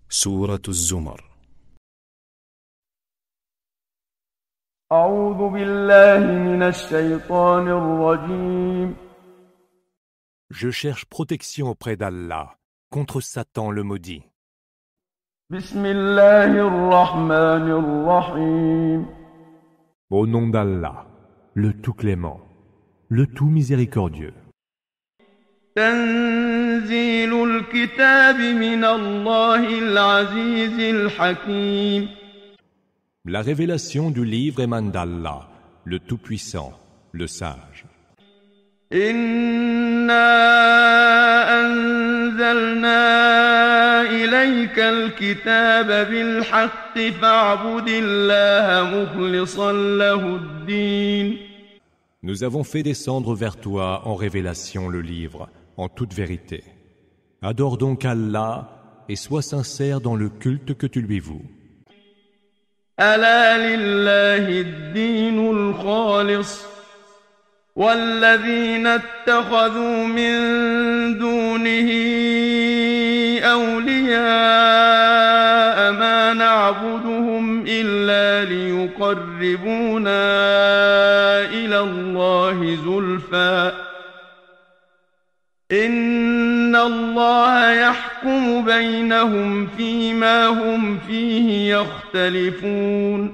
سورة الزمر. أعوذ بالله من الشيطان الرجيم. Je cherche protection auprès d'Allah contre Satan le maudit. بسم الله الرحمن الرحيم. Au nom d'Allah, le tout clément, le tout miséricordieux. تنزيل الكتاب من الله العزيز الحكيم. La révélation du livre émane d'Allah, le tout-puissant, le sage. إنا أنزلنا إليك الكتاب بالحق فاعبد الله مخلصا له الدين. Nous avons fait descendre vers toi en révélation le livre, en toute vérité. Adore donc Allah et sois sincère dans le culte que tu lui voues. ألا لله الدين الخالص والذين اتخذوا من دونه أولياء ما نعبدهم إلا ليقربونا إلى الله زلفى إن الله يحكم بينهم فيما هم فيه يختلفون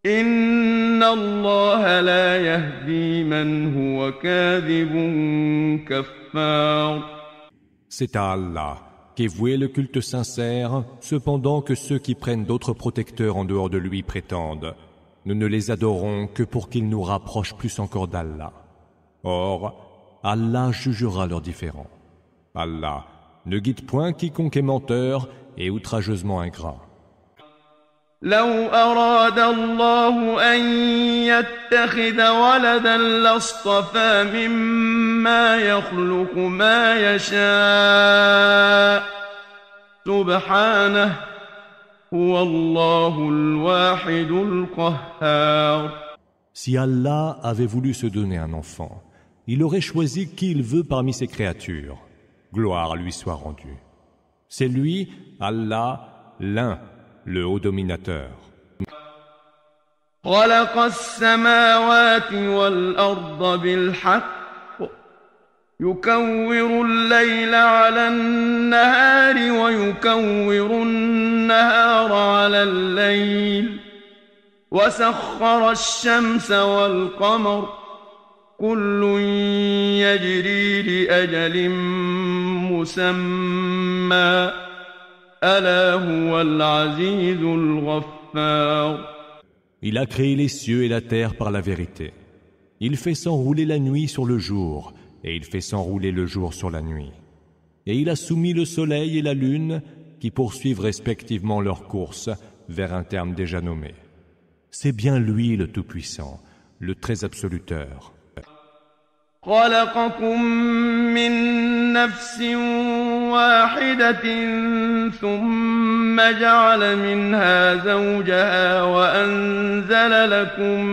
إن الله لا يهدي من هو كاذب كفار. C'est à Allah qu'est voué le culte sincère, cependant que ceux qui prennent d'autres protecteurs en dehors de lui prétendent « Nous ne les adorons que pour qu'ils nous rapprochent plus encore d'Allah. » Or, Allah jugera leurs différends. Allah ne guide point quiconque est menteur et outrageusement ingrat. لو أراد الله أن يتخذ ولدا لاصطفى مما يخلق ما يشاء سبحانه هو الله الواحد القهار. Si Allah avait voulu se donner un enfant, il aurait choisi qui il veut parmi ses créatures. Gloire lui soit rendue. C'est lui, Allah, l'un, le haut dominateur. خلق السماوات والأرض بالحق يكور الليل على النهار ويكور النهار على الليل وسخر الشمس والقمر كل يجري لأجل مسمى ألا هو العزيز الغفار. Il a créé les cieux et la terre par la vérité. Il fait s'enrouler la nuit sur le jour et il fait s'enrouler le jour sur la nuit. Et il a soumis le soleil et la lune qui poursuivent respectivement leur course vers un terme déjà nommé. C'est bien lui le Tout-Puissant, le très absoluteur. خلقكم من نفس واحدة ثم جعل منها زوجها وأنزل لكم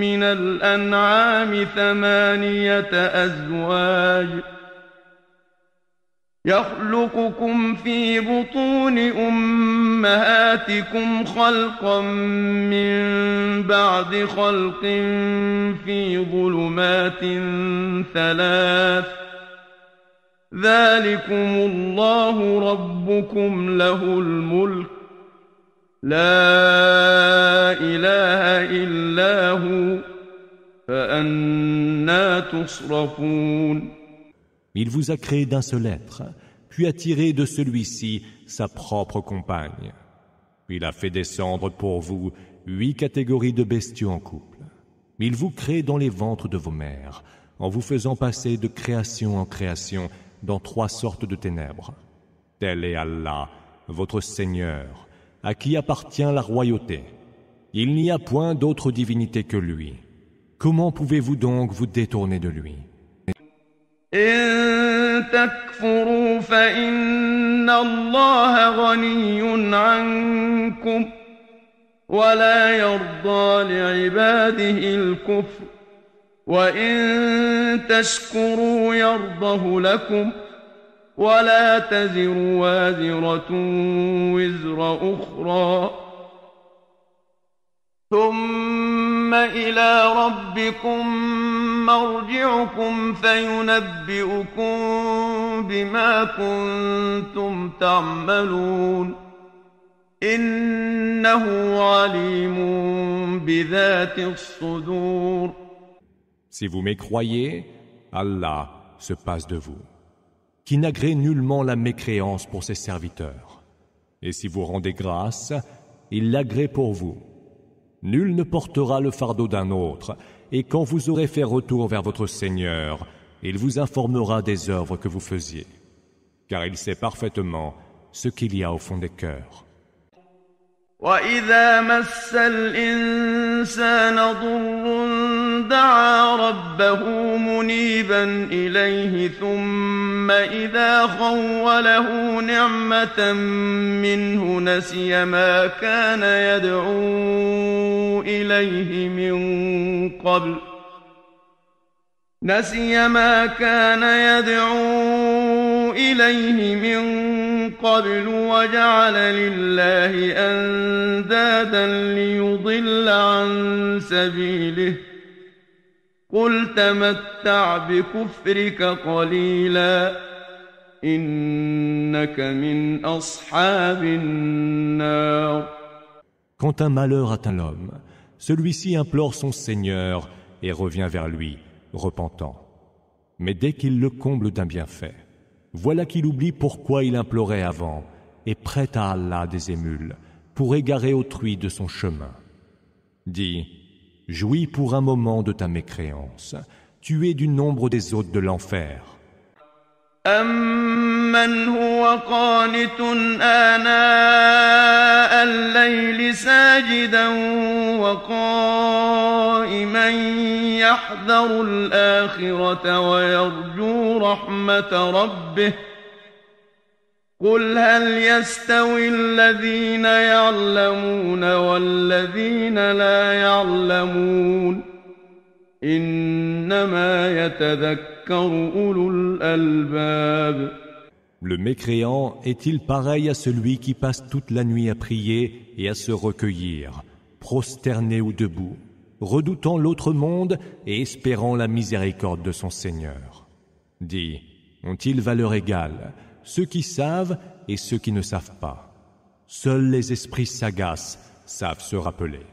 من الأنعام 8 أزواج يخلقكم في بطون أمهاتكم خلقا من بعد خلق في ظلمات 3 ذلكم الله ربكم له الملك لا إله إلا هو فأنى تصرفون. Il vous a créé d'un seul être, puis a tiré de celui-ci sa propre compagne. Il a fait descendre pour vous 8 catégories de bestiaux en couple. Il vous crée dans les ventres de vos mères, en vous faisant passer de création en création dans 3 sortes de ténèbres. Tel est Allah, votre Seigneur, à qui appartient la royauté. Il n'y a point d'autre divinité que lui. Comment pouvez-vous donc vous détourner de lui? إن تكفروا فإن الله غني عنكم ولا يرضى لعباده الكفر وإن تشكروا يرضه لكم ولا تزر وازرة وزر أخرى ثم إلى ربكم مرجعكم فينبئكم بما كنتم تعملون إنه عليم بذات الصدور. Si vous m'écroyez, Allah se passe de vous, qui n'agrée nullement la mécréance pour ses serviteurs. Et si vous rendez grâce, il l'agrée pour vous. Nul ne portera le fardeau d'un autre, et quand vous aurez fait retour vers votre Seigneur, il vous informera des œuvres que vous faisiez, car il sait parfaitement ce qu'il y a au fond des cœurs. وَإِذَا مَسَّ الْإِنسَانَ ضُرٌّ دَعَا رَبَّهُ مُنِيبًا إِلَيْهِ ثُمَّ إِذَا خَوَّلَهُ نِعْمَةً مِّنْهُ نَسِيَ ما كان يدعو إليه من قبل وجعل لله أندادا ليضل عن سبيله قل تمتع بكفرك قليلا إنك من أصحاب النار. Quand un malheur atteint l'homme, celui-ci implore son Seigneur et revient vers lui, repentant. Mais dès qu'il le comble d'un bienfait, voilà qu'il oublie pourquoi il implorait avant et prête à Allah des émules pour égarer autrui de son chemin. Dis, jouis pour un moment de ta mécréance, tu es du nombre des hôtes de l'enfer. أَمَّنْ هُوَ قَانِتٌ آنَاءَ اللَّيْلِ سَاجِدًا وَقَائِمًا يَحْذَرُ الْآخِرَةَ وَيَرْجُو رَحْمَةَ رَبِّهِ قُلْ هَلْ يَسْتَوِي الَّذِينَ يَعْلَمُونَ وَالَّذِينَ لَا يَعْلَمُونَ إِنَّمَا يَتَذَكَّرُ أُولُو الْأَلْبَابِ. Le mécréant est-il pareil à celui qui passe toute la nuit à prier et à se recueillir, prosterné ou debout, redoutant l'autre monde et espérant la miséricorde de son Seigneur? Dis, ont-ils valeur égale, ceux qui savent et ceux qui ne savent pas? Seuls les esprits sagaces savent se rappeler.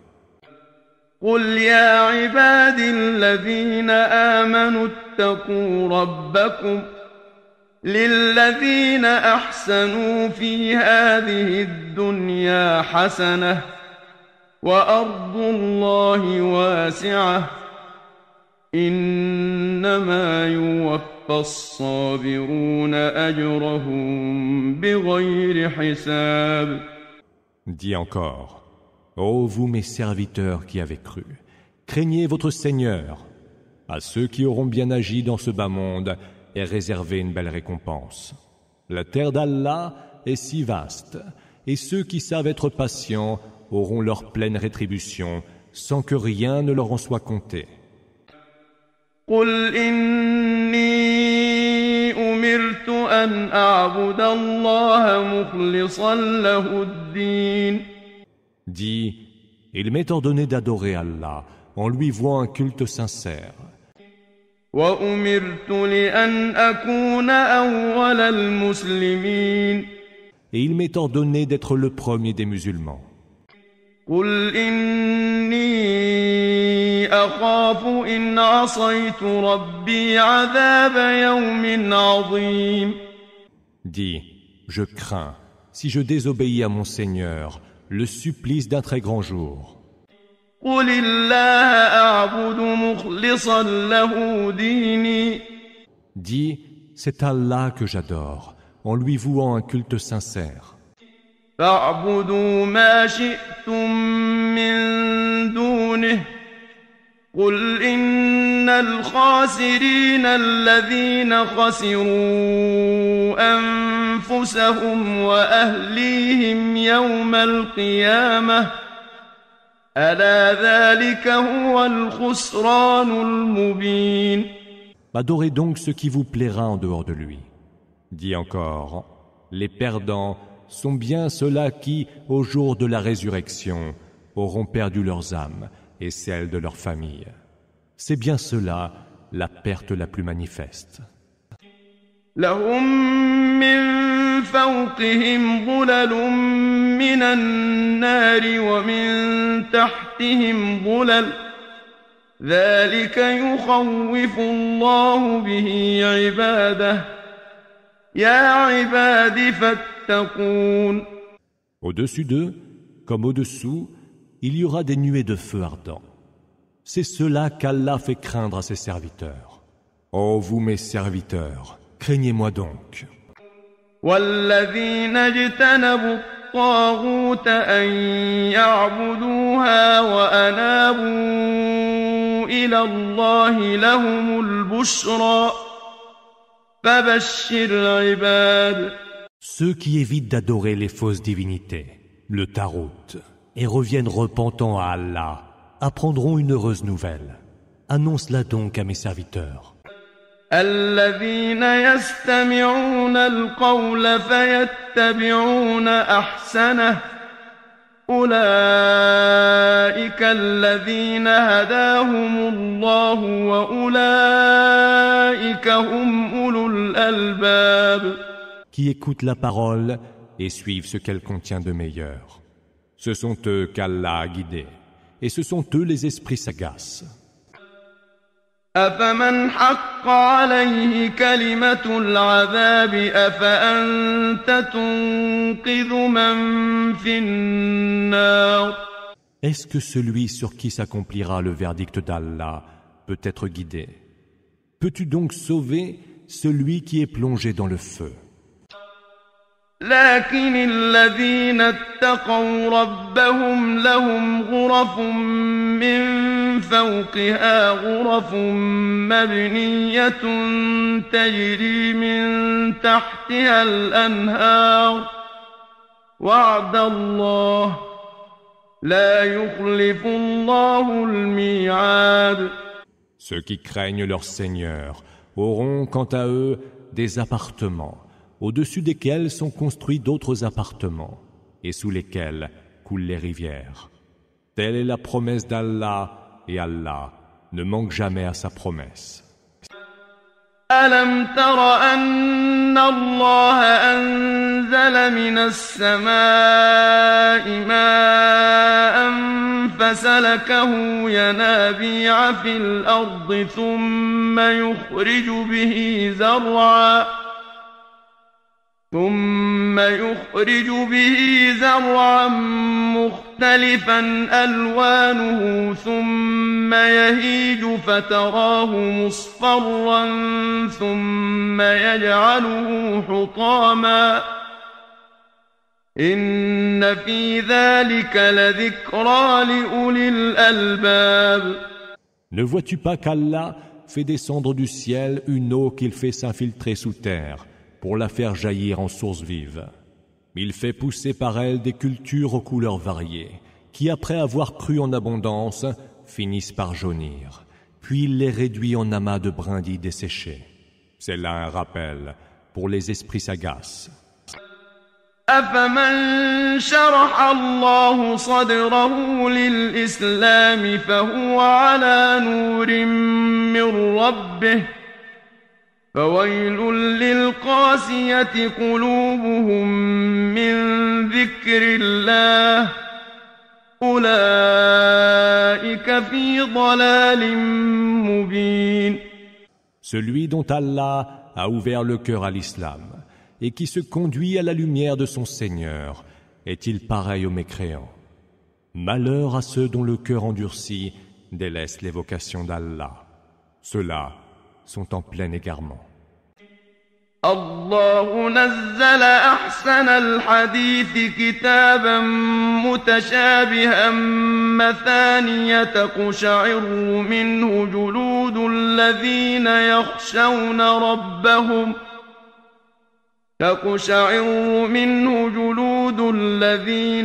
قُلْ يَا عِبَادِي الَّذِينَ آمَنُوا اتَّقُوا رَبَّكُمْ لِلَّذِينَ أَحْسَنُوا فِي هَٰذِهِ الدُّنْيَا حَسَنَةٌ وَأَرْضُ اللَّهِ وَاسِعَةٌ إِنَّمَا يُوَفَّى الصَّابِرُونَ أَجْرَهُم بِغَيْرِ حِسَابٍ. Dis encore, ô vous mes serviteurs qui avez cru, craignez votre Seigneur. À ceux qui auront bien agi dans ce bas monde est réservée une belle récompense. La terre d'Allah est si vaste, et ceux qui savent être patients auront leur pleine rétribution sans que rien ne leur en soit compté. قُلْ إِنِّي أُمِرْتُ أَنْ أَعْبُدَ اللَّهَ مُخْلِصًا لَهُ الدِّينَ. Dis, il m'est ordonné d'adorer Allah en lui vouant un culte sincère. وَأُمِرْتُ لِأَنْ أَكُونَ أَوَّلَ الْمُسْلِمِينَ. Et il m'est ordonné d'être le premier des musulmans. قُلْ إِنِّي أَخَافُ إِنْ عَصَيْتُ رَبِّي عَذَابَ يَوْمٍ عَظِيمٍ. Dis, je crains, si je désobéis à mon Seigneur, le supplice d'un très grand jour. قُلِ اللَّهَ أَعْبُدُ مُخْلِصًا لَهُ دِينِي. Dis, c'est Allah que j'adore, en lui vouant un culte sincère. فَاعْبُدُوا مَا شِئْتُم مِّن دُونِهِ قُلْ إِنَّ الْخَاسِرِينَ الَّذِينَ خَسِرُوا أَنفُسَهُمْ وَأَهْلِيهِمْ يَوْمَ الْقِيَامَةِ أَلَا ذَلِكَ هُوَ الْخُسْرَانُ الْمُبِينُ. Adorez donc ce qui vous plaira en dehors de lui. Dis encore, les perdants sont bien ceux-là qui, au jour de la résurrection, auront perdu leurs âmes et celles de leurs familles. C'est bien cela la perte la plus manifeste. لهم من فوقهم ظلل من النار ومن تحتهم ظلل ذلك يخوف الله به عباده يا عباد فاتقون. Au-dessus d'eux, comme au-dessous, il y aura des nuées de feu ardent. C'est cela qu'Allah fait craindre à ses serviteurs. Ô vous mes serviteurs, craignez-moi donc. والذين اجتنبوا الطاغوت أن يعبدوها وأنابوا إلى الله لهم البشرى فبشر عباد. Ceux qui évitent d'adorer les fausses divinités, le tarot, et reviennent repentants à Allah, apprendront une heureuse nouvelle. Annonce-la donc à mes serviteurs. الذين يستمعون القول فيتبعون أحسنه أولئك الذين هداهم الله وأولئك هم أولو الألباب. Qui écoutent la parole et suivent ce qu'elle contient de meilleur. Ce sont eux qu'Allah a guidés, et ce sont eux les esprits sagaces. أفمن حق عليه كلمة العذاب أفأنت تنقذ من في النار. Est-ce que celui sur qui s'accomplira le verdict d'Allah peut être guidé? Peux-tu donc sauver celui qui est plongé dans le feu? لكن الذين اتقوا ربهم لهم غرف من فوقها غرف مبنية تجري من تحتها الأنهار وعد الله لا يخلف الله الميعاد. Ceux qui craignent leur Seigneur auront quant à eux des appartements au-dessus desquels sont construits d'autres appartements et sous lesquels coulent les rivières. Telle est la promesse d'Allah, et Allah ne manque jamais à sa promesse. ألم تر أن الله أنزل من السماء ماء فسلكه ينابيع في الأرض ثم يخرج به زرعا مختلفا ألوانه ثم يهيج فتراه مصفرا ثم يجعله حطاما إن في ذلك لذكرى لأولي الألباب. Ne vois-tu pas qu'Allah fait descendre du ciel une eau qu'il fait s'infiltrer sous terre pour la faire jaillir en source vive? Il fait pousser par elle des cultures aux couleurs variées, qui après avoir cru en abondance, finissent par jaunir, puis il les réduit en amas de brindilles desséchées. C'est là un rappel pour les esprits sagaces. أفمن شرح الله صدره للإسلام فهو على نور من ربه فويل للقاسية قلوبهم من ذكر الله أولئك في ضلال مبين. Celui dont Allah a ouvert le cœur à l'islam et qui se conduit à la lumière de son Seigneur, est-il pareil aux mécréants? Malheur à ceux dont le cœur endurci délaisse l'évocation d'Allah. Ceux-là sont en plein égarement. الله نزل أحسن الحديث كتابا متشابها مثانية تقشعر منه جلود الذين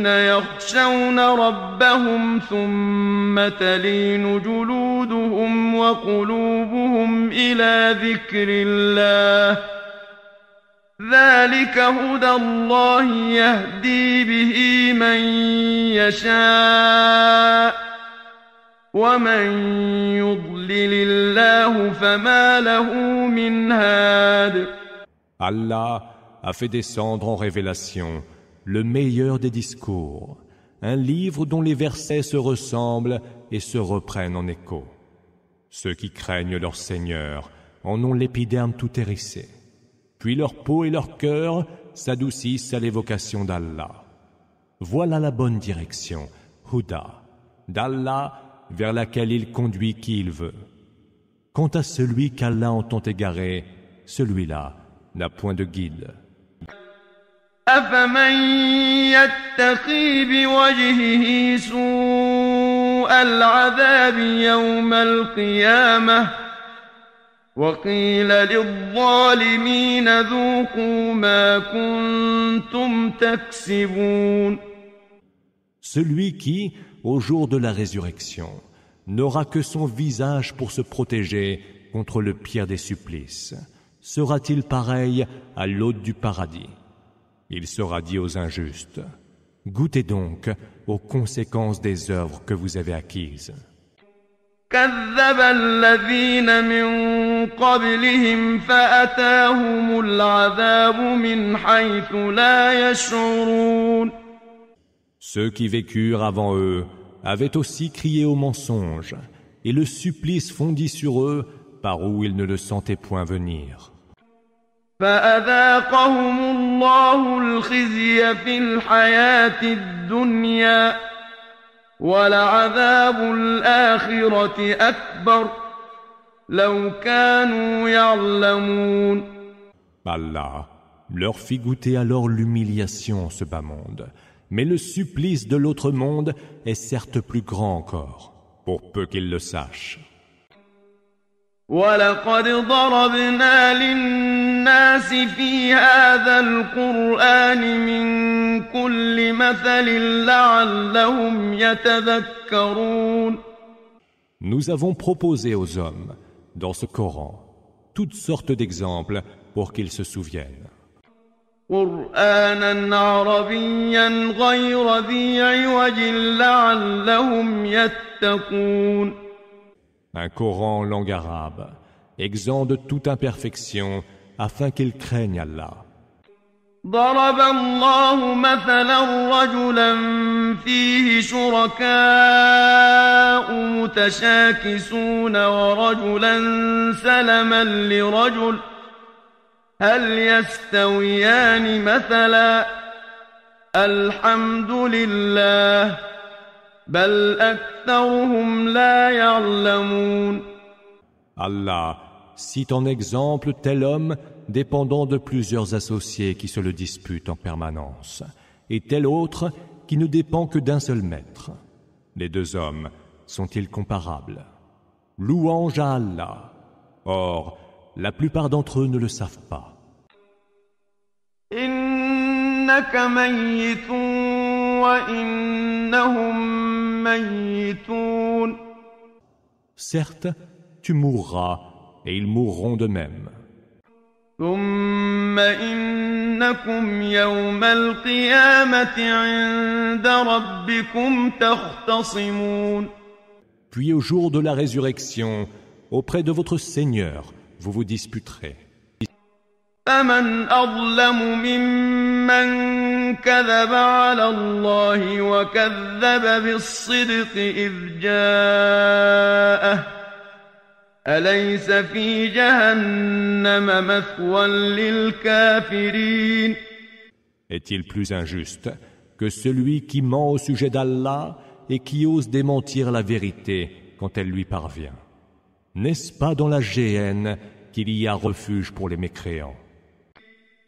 يخشون ربهم ثم تلين جلودهم وقلوبهم إلى ذكر الله ذلك هدى الله يهدي به من يشاء ومن يضلل الله فما له من هاد. Allah a fait descendre en révélation le meilleur des discours, un livre dont les versets se ressemblent et se reprennent en écho. Ceux qui craignent leur Seigneur en ont l'épiderme tout hérissé, puis leur peau et leur cœur s'adoucissent à l'évocation d'Allah. Voilà la bonne direction, Huda, d'Allah vers laquelle il conduit qui il veut. Quant à celui qu'Allah entend égarer, celui-là n'a point de guide. أفمن يتقي بوجهه سوء العذاب يوم القيامة وقيل للظالمين ذوقوا ما كنتم تكسبون. Celui qui, au jour de la résurrection, n'aura que son visage pour se protéger contre le pire des supplices, sera-t-il pareil à l'hôte du paradis? Il sera dit aux injustes: goûtez donc aux conséquences des œuvres que vous avez acquises. كذب الذين من قبلهم فأتاهم العذاب من حيث لا يشعرون. Ceux qui vécurent avant eux avaient aussi crié au mensonge, et le supplice fondit sur eux par où ils ne le sentaient point venir. فأذاقهم الله الخزي في الحياة الدنيا ولعذاب الآخرة أكبر لو كانوا يعلمون. Allah leur fit goûter alors l'humiliation en ce bas monde, mais le supplice de l'autre monde est certes plus grand encore, pour peu qu'ils le sachent. وَلَقَدْ ضَرَبْنَا لِلنَّاسِ فِي هَذَا الْقُرْآنِ مِنْ كُلِّ مَثَلٍ لَعَلَّهُمْ يَتَذَكَّرُونَ. Nous avons proposé aux hommes, dans ce Coran, toutes sortes d'exemples pour qu'ils se souviennent. قُرْآنًا عَرَبِيًّا غَيْرَ ذِي عِوَجٍ لَعَلَّهُمْ يَتَّقُونَ. Un Coran en langue arabe, exempt de toute imperfection, afin qu'ils craignent Allah. ضرب الله مثلا رجلا فيه شركاء متشاكسون ورجلا سلما لرجل هل يستويان مثلا الحمد لله بل أكثرهم لا يعلمون. Allah cite en exemple tel homme dépendant de plusieurs associés qui se le disputent en permanence, et tel autre qui ne dépend que d'un seul maître. Les deux hommes sont-ils comparables? Louange à Allah. Or, la plupart d'entre eux ne le savent pas. إنك ميت وإنهم ميتون. Certes, tu mourras, et ils mourront de même. ثم إنكم يوم القيامة عند ربكم تختصمون. Puis au jour de la résurrection, auprès de votre Seigneur, vous vous disputerez. فمن أظلم ممن كذب على الله وكذب بالصدق إذ جاءه أليس في جهنم مثوى للكافرين. Est-il plus injuste que celui qui ment au sujet d'Allah et qui ose démentir la vérité quand elle lui parvient? N'est-ce pas dans la géhenne qu'il y a refuge pour les mécréants?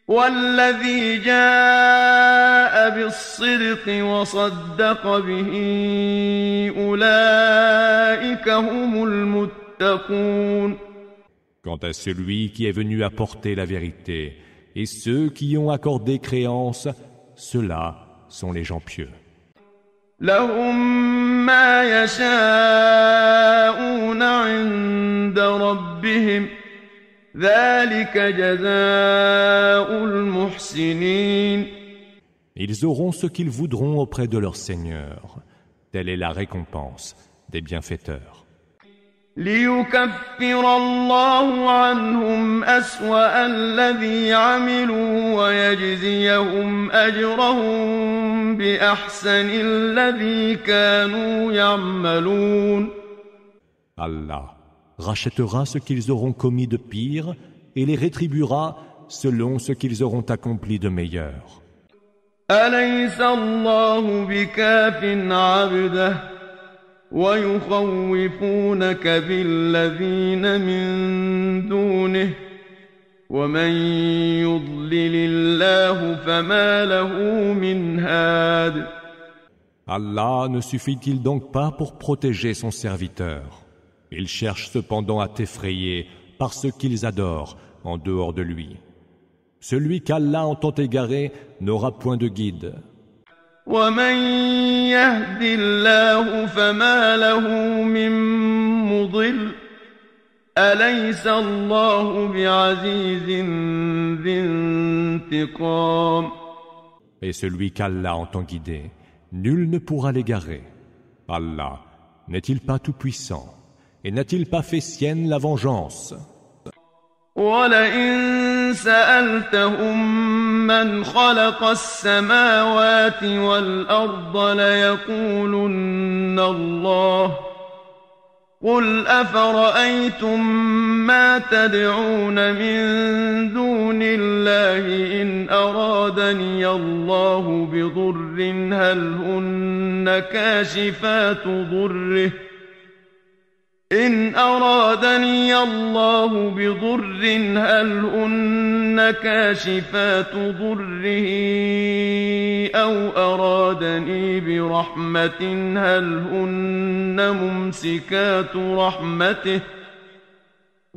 والذي جاء بالصدق وصدق به أولئك هم المتقون. Quant à celui qui est venu apporter la vérité et ceux qui ont accordé créance, ceux-là sont les gens pieux. لهم ما يشاءون عند ربهم ذلك جزاء المحسنين. Ils auront ce qu'ils voudront auprès de leur Seigneur. Telle est la récompense des bienfaiteurs. ليكفر الله عنهم أسوأ الذي عملوا ويجزيهم أجرهم بأحسن الذي كانوا يعملون. Allah rachètera ce qu'ils auront commis de pire et les rétribuera selon ce qu'ils auront accompli de meilleur. أليس الله بكاف عبده ويخوفونك بالذين من دونه ومن يضلل الله فما له من هاد. Allah ne suffit-il donc pas pour protéger son serviteur? Il cherche cependant à t'effrayer par ce qu'ils adorent en dehors de lui. Celui qu'Allah entend égarer n'aura point de guide. ومن يهد الله فما له من مضل أليس الله بعزيز ذي انتقام. Et celui qu'Allah entend guider, nul ne pourra l'égarer. Allah n'est-il pas tout-puissant et n'a-t-il pas fait sienne la vengeance? ولئن سألتهم من خلق السماوات والأرض ليقولن الله قل أفرأيتم ما تدعون من دون الله إن أرادني الله بضر هل هن كاشفات ضره إن أرادني الله بضر هل هن كاشفات ضره أو أرادني برحمة هل هن ممسكات رحمته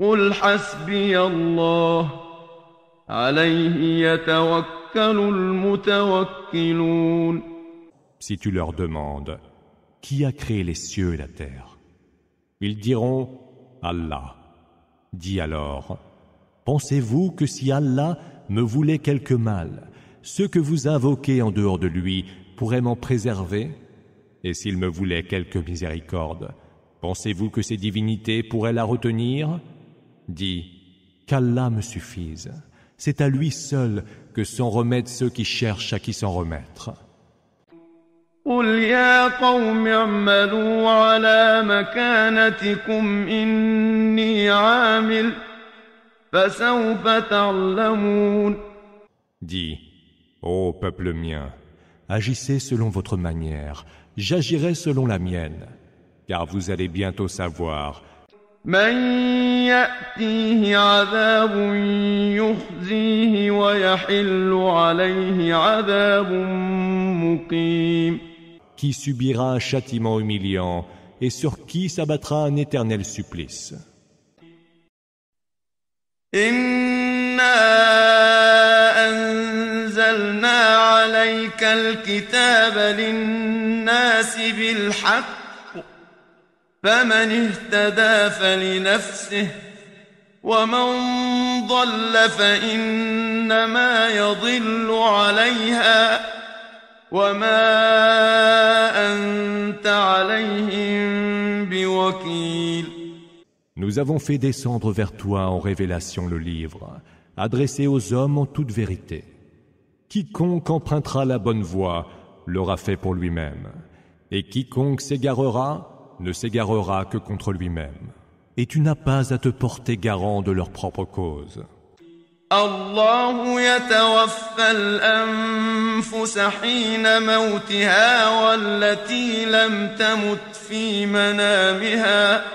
قل حسبي الله عليه يتوكل المتوكلون. Si tu leur demandes, qui a créé les cieux et la terre? Ils diront Allah. Dis alors, pensez-vous que si Allah me voulait quelque mal, ceux que vous invoquez en dehors de lui pourraient m'en préserver? Et s'il me voulait quelque miséricorde, pensez-vous que ces divinités pourraient la retenir? Dis, qu'Allah me suffise. C'est à lui seul que s'en remettent ceux qui cherchent à qui s'en remettre. قل يا قوم اعملوا على مكانتكم إني عامل فسوف تعلمون. Dis, ô peuple mien, agissez selon votre manière, j'agirai selon la mienne, car vous allez bientôt savoir. من يأتيه عذاب يخزيه ويحل عليه عذاب مقيم. Qui subira un châtiment humiliant et sur qui s'abattra un éternel supplice. إنا أنزلنا عليك الكتاب للناس بالحق فمن اهتدى فلنفسه ومن ضل فإنما يضل عليها وما أنت عليهم بوكيل. Nous avons fait descendre vers toi en révélation le livre, adressé aux hommes en toute vérité. Quiconque empruntera la bonne voie l'aura fait pour lui-même, et quiconque s'égarera ne s'égarera que contre lui-même. Et tu n'as pas à te porter garant de leur propre cause. الله يتوفى الأنفس حين موتها والتي لم تمت في منامها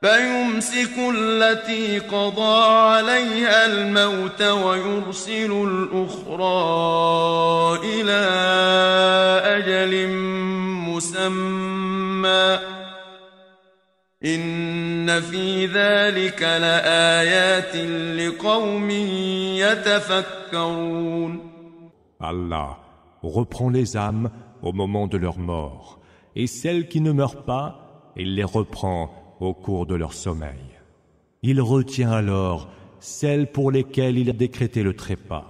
فيمسك التي قضى عليها الموت ويرسل الأخرى إلى أجل مسمى إن في ذلك لآيات لقوم يتفكرون. Allah reprend les âmes au moment de leur mort, et celles qui ne meurent pas, il les reprend au cours de leur sommeil. il retient alors celles pour lesquelles il a décrété le trépas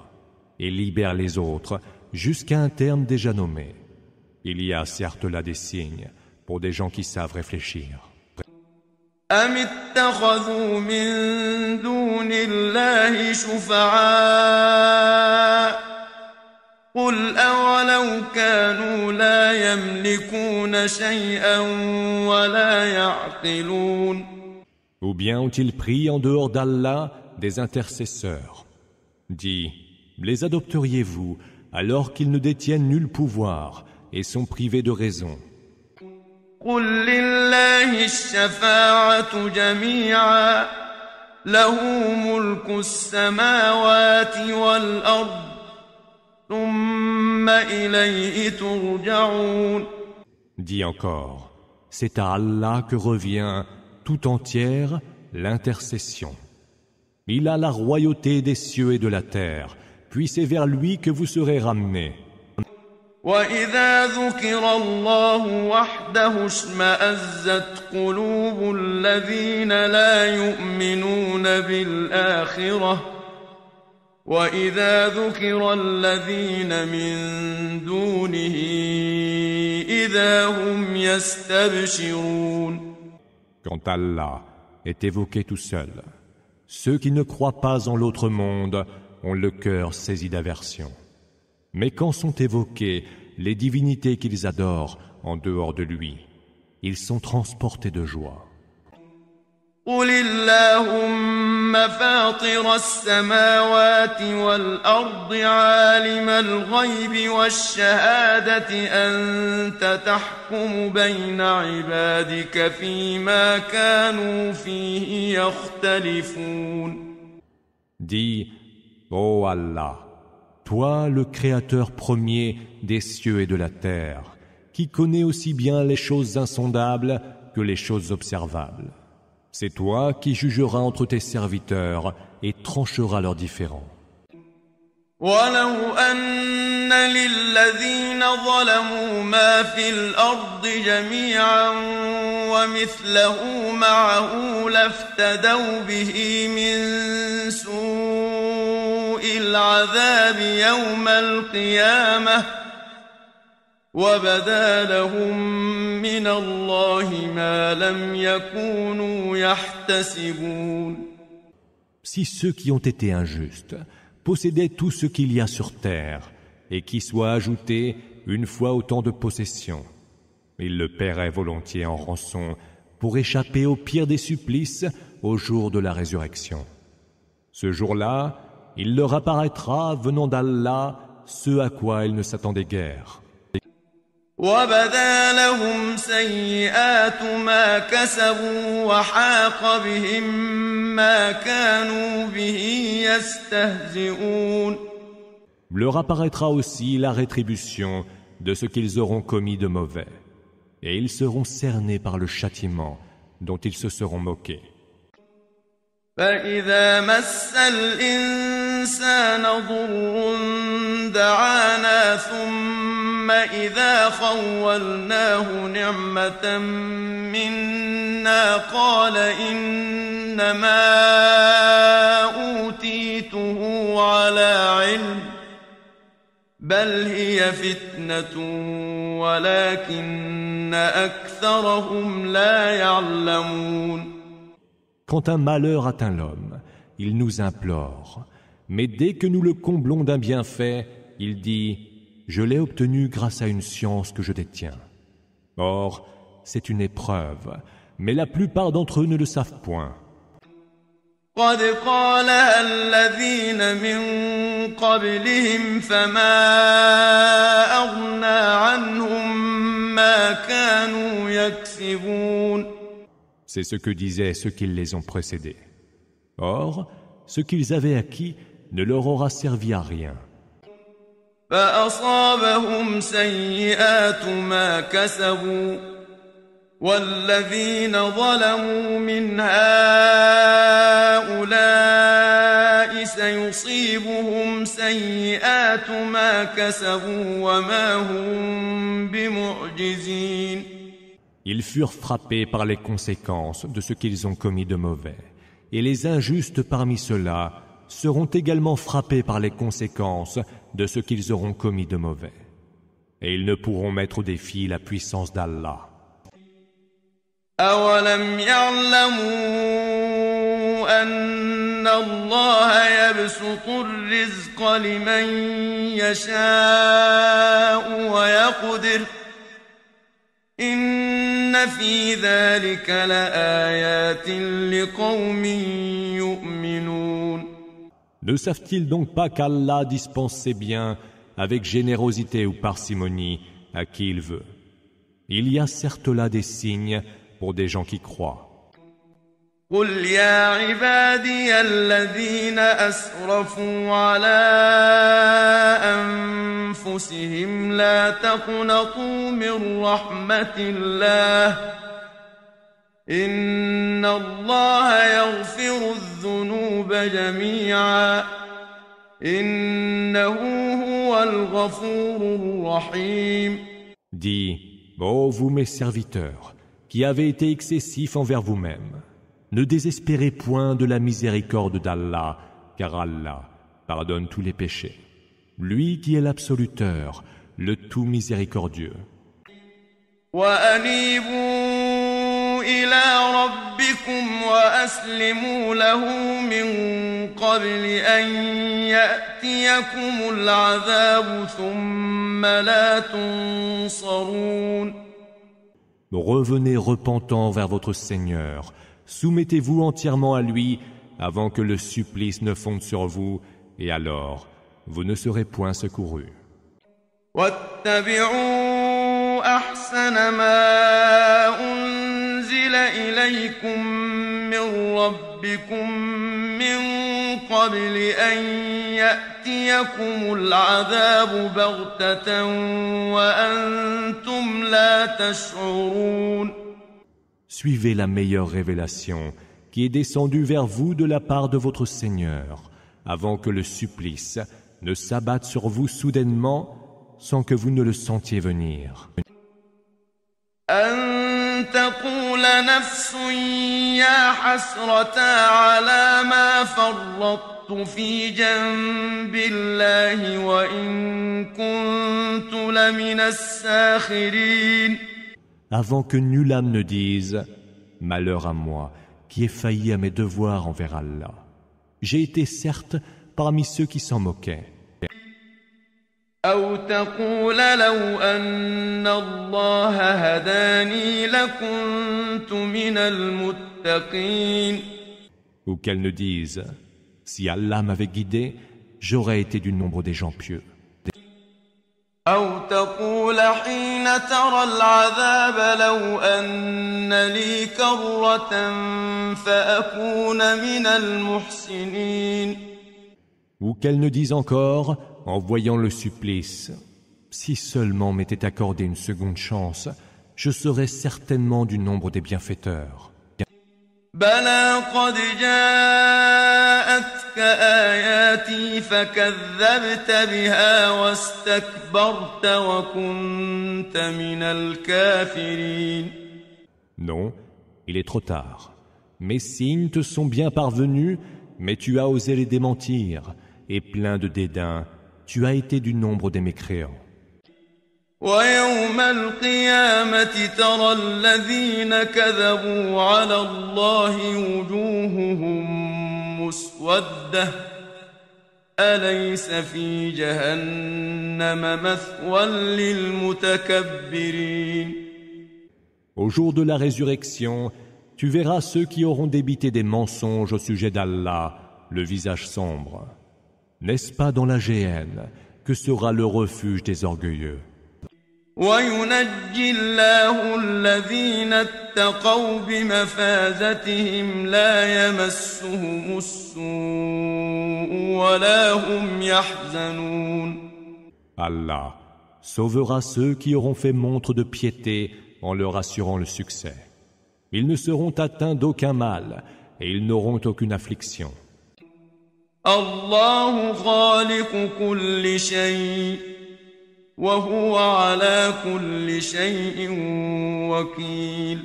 et libère les autres jusqu'à un terme déjà nommé. Il y a certes là des signes pour des gens qui savent réfléchir. أم اتخذوا من دون الله شفعاء قل أولو كانوا لا يملكون شيئا ولا يعقلون. Ou bien ont-ils pris en dehors d'Allah des intercesseurs? Dis, les adopteriez-vous alors qu'ils ne détiennent nul pouvoir et sont privés de raison? قل لله الشفاعة جميعا له ملك السماوات والأرض ثم إليه ترجعون. Dis encore, c'est à Allah que revient tout entière l'intercession. Il a la royauté des cieux et de la terre, puis c'est vers lui que vous serez ramenés. وإذا ذكر الله وحده اشمأزت قلوب الذين لا يؤمنون بالآخرة وإذا ذكر الذين من دونه إذا هم يستبشرون. Quand Allah est évoqué tout seul, ceux qui ne croient pas en l'autre monde ont le cœur saisi d'aversion. Mais quand sont évoquées les divinités qu'ils adorent en dehors de lui, ils sont transportés de joie. قل اللهم فاطر السماوات والأرض عالم الغيب والشهادة أنت تحكم بين عبادك فيما كانوا فيه يختلفون. Dis, ô Allah, toi le Créateur premier des cieux et de la terre, qui connaît aussi bien les choses insondables que les choses observables. C'est toi qui jugeras entre tes serviteurs et trancheras leurs différends. ولو أن للذين ظلموا ما في الأرض جميعا ومثله معه لافتدوا به من سوء العذاب يوم القيامة وبدا لهم من الله ما لم يكونوا يحتسبون. Si ceux qui ont été injustes possédaient tout ce qu'il y a sur terre et qui soit ajouté une fois autant de possessions, ils le paieraient volontiers en rançon pour échapper au pire des supplices au jour de la résurrection. Ce jour-là, il leur apparaîtra venant d'Allah ce à quoi ils ne s'attendaient guère. وبدا لهم سيئات ما كسبوا وحاق بهم ما كانوا به يستهزئون. Leur apparaîtra aussi la rétribution de ce qu'ils auront commis de mauvais, et ils seront cernés par le châtiment dont ils se seront moqués. فإذا مس الإنسان ضر دعانا ثم إذا خولناه نعمة منا قال إنما أوتيته على علم بل هي فتنة ولكن أكثرهم لا يعلمون. Quand un malheur atteint l'homme, il nous implore. Mais dès que nous le comblons d'un bienfait, il dit « Je l'ai obtenu grâce à une science que je détiens ». Or, c'est une épreuve, mais la plupart d'entre eux ne le savent point. قد قالها الذين من قبلهم فما أغنى عنهم ما كانوا يكسبون. C'est ce que disaient ceux qui les ont précédés. Or, ce qu'ils avaient acquis ne leur aura servi à rien. فأصابهم سيئات ما كسبوا والذين ظلموا من هؤلاء سيصيبهم سيئات ما كسبوا وما هم بمعجزين. Ils furent frappés par les conséquences de ce qu'ils ont commis de mauvais, et les injustes parmi ceux-là seront également frappés par les conséquences de ce qu'ils auront commis de mauvais. Et ils ne pourront mettre au défi la puissance d'Allah. أَوَلَمْ يَعْلَمُوا أَنَّ اللَّهَ يَبْسُطُ الرِّزْقَ لِمَن يَشَاءُ وَيَقْدِرُ إِنَّ فِي ذَلِكَ لَآيَاتٍ لِقَوْمٍ يُؤْمِنُونَ. Ne savent-ils donc pas qu'Allah dispense ses biens avec générosité ou parcimonie à qui il veut? Il y a certes là des signes pour des gens qui croient. قل يا عبادي الذين أسرفوا على أنفسهم لا تقنطوا من رحمة الله إن الله يغفر الذنوب جميعا إنه هو الغفور الرحيم. Dis, ô vous mes serviteurs, qui avez été excessifs envers vous-mêmes, ne désespérez point de la miséricorde d'Allah, car Allah pardonne tous les péchés. Lui qui est l'absoluteur, le tout miséricordieux. وأنيبوا إلى ربكم وأسلموا له من قبل أن يأتيكم العذاب ثم لا تنصرون. Revenez repentant vers votre Seigneur, soumettez-vous entièrement à lui avant que le supplice ne fonde sur vous, et alors vous ne serez point secourus. واتبعوا أحسن ما أنزل إليكم من ربكم من قبل أن يأتيكم العذاب بغتة وأنتم لا تشعرون. Suivez la meilleure révélation qui est descendue vers vous de la part de votre Seigneur, avant que le supplice ne s'abatte sur vous soudainement sans que vous ne le sentiez venir. أن تقول نفس يا حسرة على ما فرطت في جنب الله وإن كنت لمن الساخرين. Avant que nulle âme ne dise « Malheur à moi, qui ai failli à mes devoirs envers Allah. J'ai été certes parmi ceux qui s'en moquaient. » أو تقول لو أن الله هداني لكنت من المتقين. Ou qu'elles ne disent « Si Allah m'avait guidé, j'aurais été du nombre des gens pieux. » أو تقول حين ترى العذاب لو أن لي كرة فأكون من المحسنين. Ou qu'elles ne disent encore, en voyant le supplice, « Si seulement m'était accordé une seconde chance, je serais certainement du nombre des bienfaiteurs. » بلى قد جاءتك آياتي فكذبت بها واستكبرت وكنت من الكافرين. Non, il est trop tard. Mes signes te sont bien parvenus, mais tu as osé les démentir, et plein de dédain, tu as été du nombre des mécréants. ويوم القيامة ترى الذين كذبوا على الله وجوههم مسودة أليس في جهنم مثوى للمتكبرين. Au jour de la résurrection, tu verras ceux qui auront débité des mensonges au sujet d'Allah, le visage sombre. N'est-ce pas dans la géhenne que sera le refuge des orgueilleux? وينجي الله الذين اتقوا بمفازتهم لا يمسهم السوء ولا هم يحزنون. Allah sauvera ceux qui auront fait montre de piété en leur assurant le succès. Ils ne seront atteints d'aucun mal et ils n'auront aucune affliction. الله خالق كل شيء وهو على كل شيء وكيل.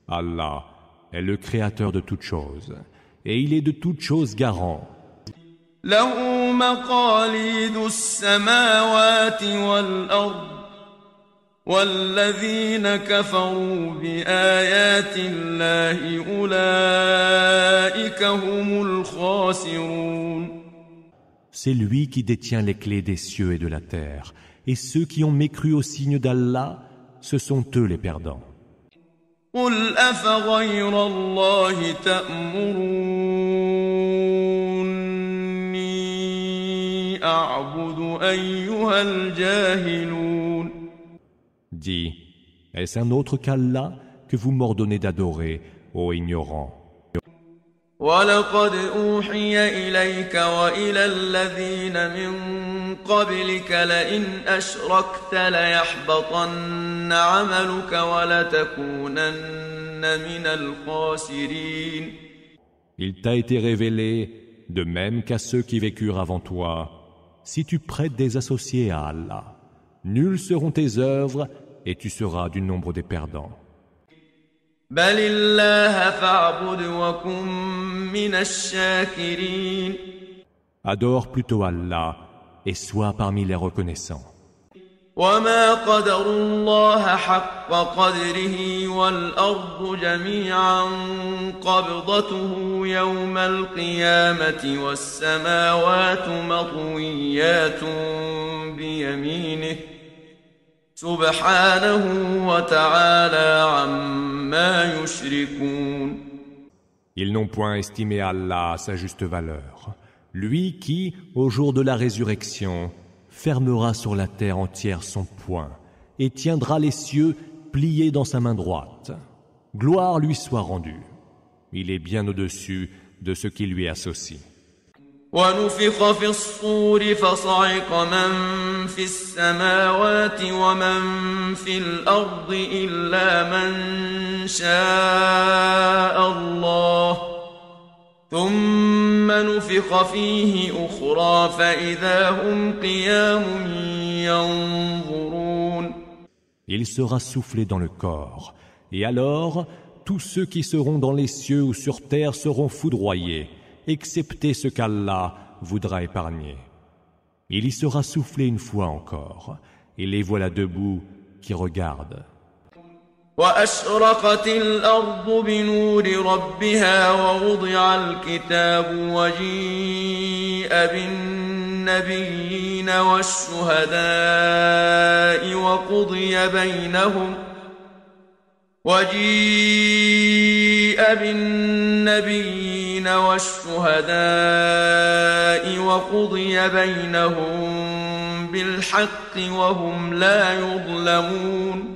Allah est le créateur de toutes choses et il est de toutes choses garant. له مقاليد السماوات والأرض والذين كفروا بآيات الله أولئك هم الخاسرون. C'est lui qui détient les clés des cieux et de la terre, et ceux qui ont mécru au signe d'Allah, ce sont eux les perdants. قل أفغير الله تأمروني أعبد أيها الجاهلون. Dis, est-ce un autre qu'Allah que vous m'ordonnez d'adorer, ô ignorants? ولقد أوحي إليك وإلى الذين من قبلك لئن أشركت ليحبطن عملك ولتكونن من الخاسرين. Il t'a été révélé, de même qu'à ceux qui vécurent avant toi, si tu prêtes des associés à Allah, nulles seront tes œuvres et tu seras du nombre des perdants. بل الله فاعبد وكن من الشاكرين. Adore plutôt Allah et sois parmi les reconnaissants. وما قدروا الله حق قدره والأرض جميعا قبضته يوم القيامة والسماوات مطويات بيمينه سبحانه وتعالى عما يشركون. Ils n'ont point estimé Allah à sa juste valeur. Lui qui, au jour de la résurrection, fermera sur la terre entière son poing et tiendra les cieux pliés dans sa main droite. Gloire lui soit rendue. Il est bien au-dessus de ce qui lui associe. ونفخ في الصور فصعق من في السماوات ومن في الأرض إلا من شاء الله ثم نفخ فيه أخرى فإذا هم قيام ينظرون. Il sera soufflé dans le corps, et alors tous ceux qui seront dans les cieux ou sur terre seront foudroyés, excepté ce qu'Allah voudra épargner. Il y sera soufflé une fois encore, et les voilà debout qui regardent. وأشرقت الأرض بنور ربها ووضع الكتاب وجيء بالنبيين والشهداء وقضي بينهم بالحق وهم لا يظلمون.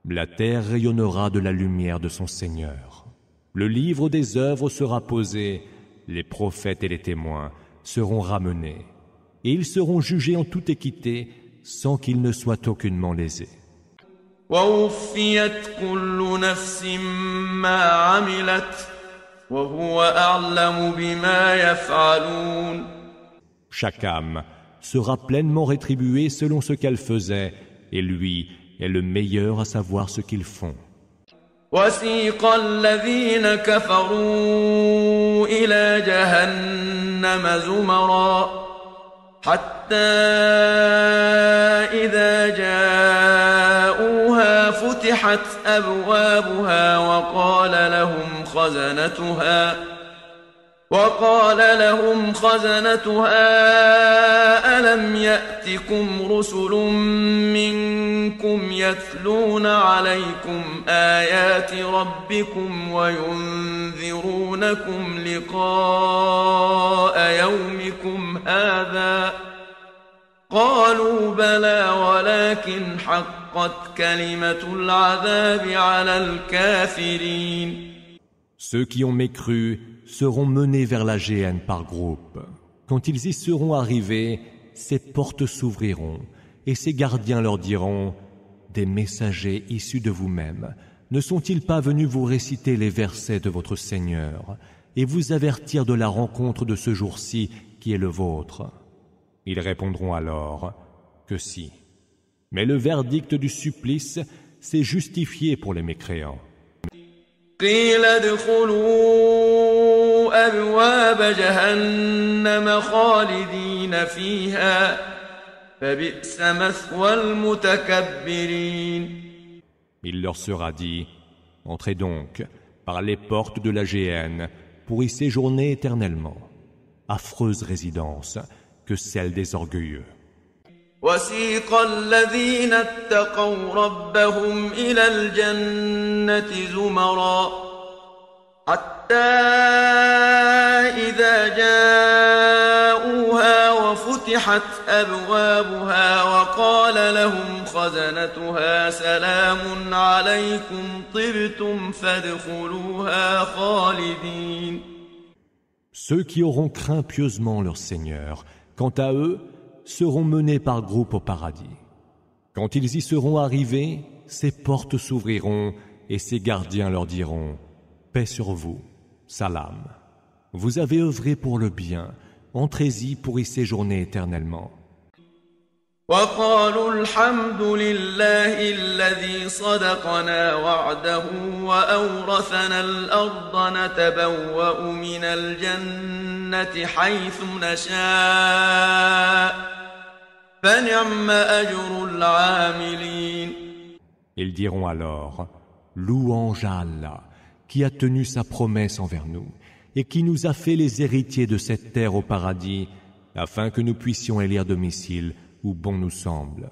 La terre rayonnera de la lumière de son Seigneur. Le livre des œuvres sera posé, les prophètes et les témoins seront ramenés, et ils seront jugés en toute équité sans qu'ils ne soient aucunement lésés. ووفيت كل نفس ما عملت وهو أعلم بما يفعلون. Chaque âme sera pleinement rétribuée selon ce qu'elle faisait, et lui est le meilleur à savoir ce qu'ils font. وسيق الذين كفروا إلى جهنم زمرا حتى إذا جاءوها فتحت أبوابها وقال لهم خزنتها ألم يأتكم رسل منكم يتلون عليكم آيات ربكم وينذرونكم لقاء يومكم هذا قالوا بلى ولكن حقت كلمة العذاب على الكافرين. Ceux qui ont mécru seront menés vers la géhenne par groupe. Quand ils y seront arrivés, ces portes s'ouvriront, et ces gardiens leur diront « Des messagers issus de vous-même, ne sont-ils pas venus vous réciter les versets de votre Seigneur et vous avertir de la rencontre de ce jour-ci qui est le vôtre ?» Ils répondront alors que si. Mais le verdict du supplice s'est justifié pour les mécréants. قيل ادخلوا أبواب جهنم خالدين فيها فبئس مثوى المتكبرين. Il leur sera dit, entrez donc par les portes de la géhenne pour y séjourner éternellement. Affreuse résidence que celle des orgueilleux. وسيق الذين اتقوا ربهم إلى الجنة زمرا حتى إذا جاءوها وفتحت أبوابها وقال لهم خزنتها سلام عليكم طبتم فادخلوها خالدين. Ceux qui auront craint pieusement leur Seigneur, quant à eux, seront menés par groupe au paradis. Quand ils y seront arrivés, ses portes s'ouvriront et ses gardiens leur diront « Paix sur vous, salam. Vous avez œuvré pour le bien, entrez-y pour y séjourner éternellement. » وقالوا الحمد لله الذي صدقنا وعده وأورثنا الأرض نتبوأ من الجنة حيث نشاء فنعم أجر العاملين. Ils diront alors, louange à Allah, qui a tenu sa promesse envers nous et qui nous a fait les héritiers de cette terre au paradis, afin que nous puissions élire domicile où bon nous semble.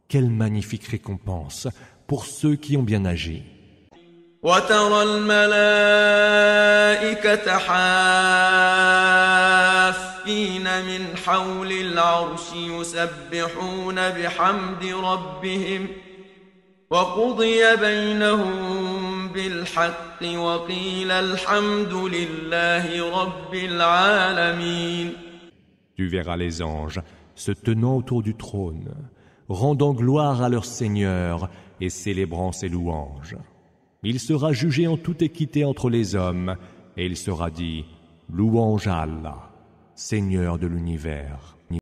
Quelle magnifique récompense pour ceux qui ont bien agi. وترى الملائكة حافين من حول العرش يسبحون بحمد ربهم وقضي بينهم بالحق وقيل الحمد لله رب العالمين. Tu verras les anges se tenant autour du trône, rendant gloire à leur Seigneur et célébrant ses louanges. Il sera jugé en toute équité entre les hommes, et il sera dit, louange à Allah, Seigneur de l'univers.